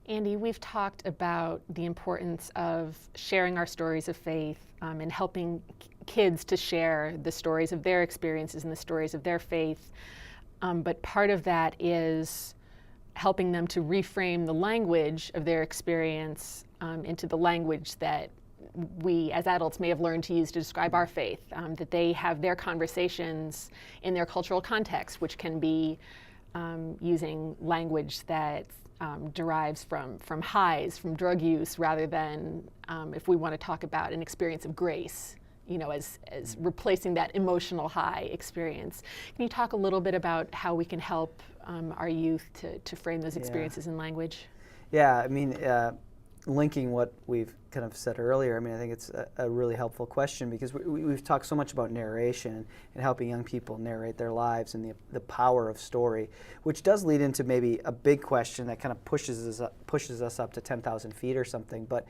Andy, we've talked about the importance of sharing our stories of faith and helping kids to share the stories of their experiences and the stories of their faith. But part of that is helping them to reframe the language of their experience into the language that we as adults may have learned to use to describe our faith, that they have their conversations in their cultural context, which can be using language that derives from highs, from drug use, rather than if we want to talk about an experience of grace, as replacing that emotional high experience. Can you talk a little bit about how we can help our youth to frame those experiences in language? Yeah, I mean, linking what we've kind of said earlier, I mean, I think it's a really helpful question because we've talked so much about narration and helping young people narrate their lives and the power of story, which does lead into maybe a big question that kind of pushes us up to 10,000 feet or something, but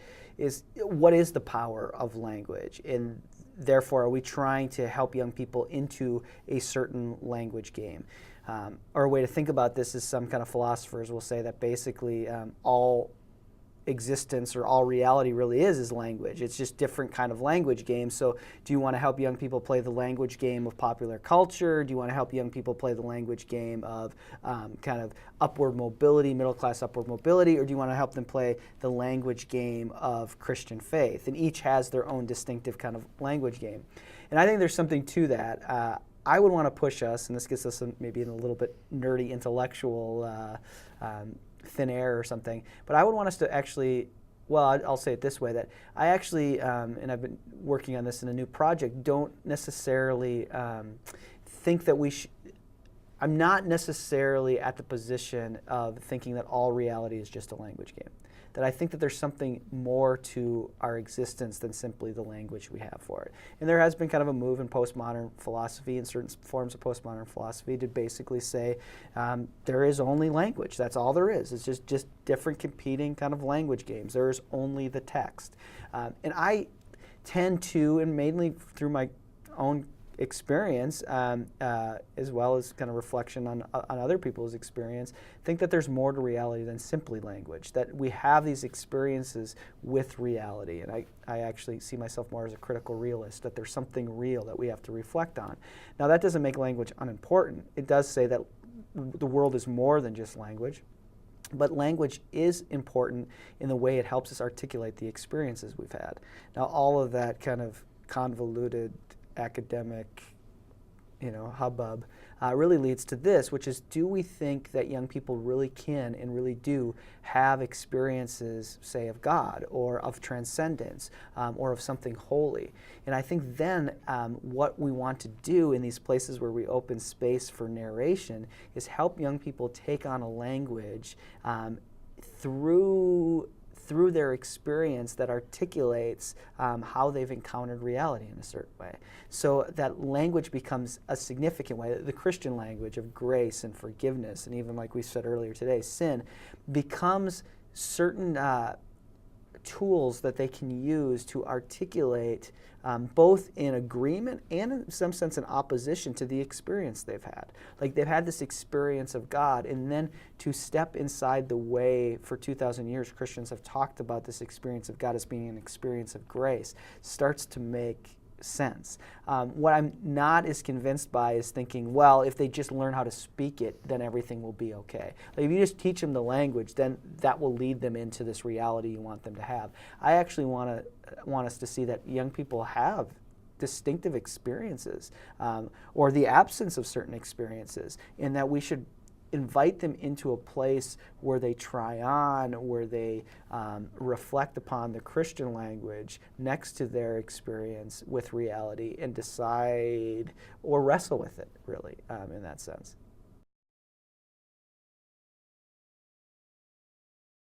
what is the power of language? And therefore, are we trying to help young people into a certain language game? Or a way to think about this is some kind of philosophers will say that basically all existence or all reality really is language. It's just different kind of language games. So do you want to help young people play the language game of popular culture? Do you want to help young people play the language game of kind of upward mobility, middle class upward mobility? Or do you want to help them play the language game of Christian faith? And each has their own distinctive kind of language game. And I think there's something to that. I would want to push us, and this gets us maybe in a little bit nerdy intellectual thin air or something, but I would want us to actually, well, I'll say it this way, that I actually, and I've been working on this in a new project, don't necessarily think that I'm not necessarily at the position of thinking that all reality is just a language game. That I think that there's something more to our existence than simply the language we have for it. And there has been kind of a move in postmodern philosophy and certain forms of postmodern philosophy to basically say there is only language. That's all there is. It's just different competing kind of language games. There is only the text. And I tend to, and mainly through my own experience, as well as kind of reflection on other people's experience, think that there's more to reality than simply language, that we have these experiences with reality. And I actually see myself more as a critical realist, that there's something real that we have to reflect on. Now, that doesn't make language unimportant. It does say that the world is more than just language. But language is important in the way it helps us articulate the experiences we've had. Now, all of that kind of convoluted academic, hubbub really leads to this, which is, do we think that young people really can and really do have experiences, say, of God or of transcendence or of something holy? And I think then what we want to do in these places where we open space for narration is help young people take on a language through their experience that articulates how they've encountered reality in a certain way. So that language becomes a significant way. The Christian language of grace and forgiveness, and even like we said earlier today, sin, becomes certain tools that they can use to articulate both in agreement and in some sense in opposition to the experience they've had. Like they've had this experience of God, and then to step inside the way for 2,000 years Christians have talked about this experience of God as being an experience of grace starts to make sense. What I'm not as convinced by is thinking, well, if they just learn how to speak it, then everything will be okay. Like if you just teach them the language, then that will lead them into this reality you want them to have. I actually want us to see that young people have distinctive experiences or the absence of certain experiences, and that we should invite them into a place where they try on, where they reflect upon the Christian language next to their experience with reality and decide or wrestle with it, really, in that sense.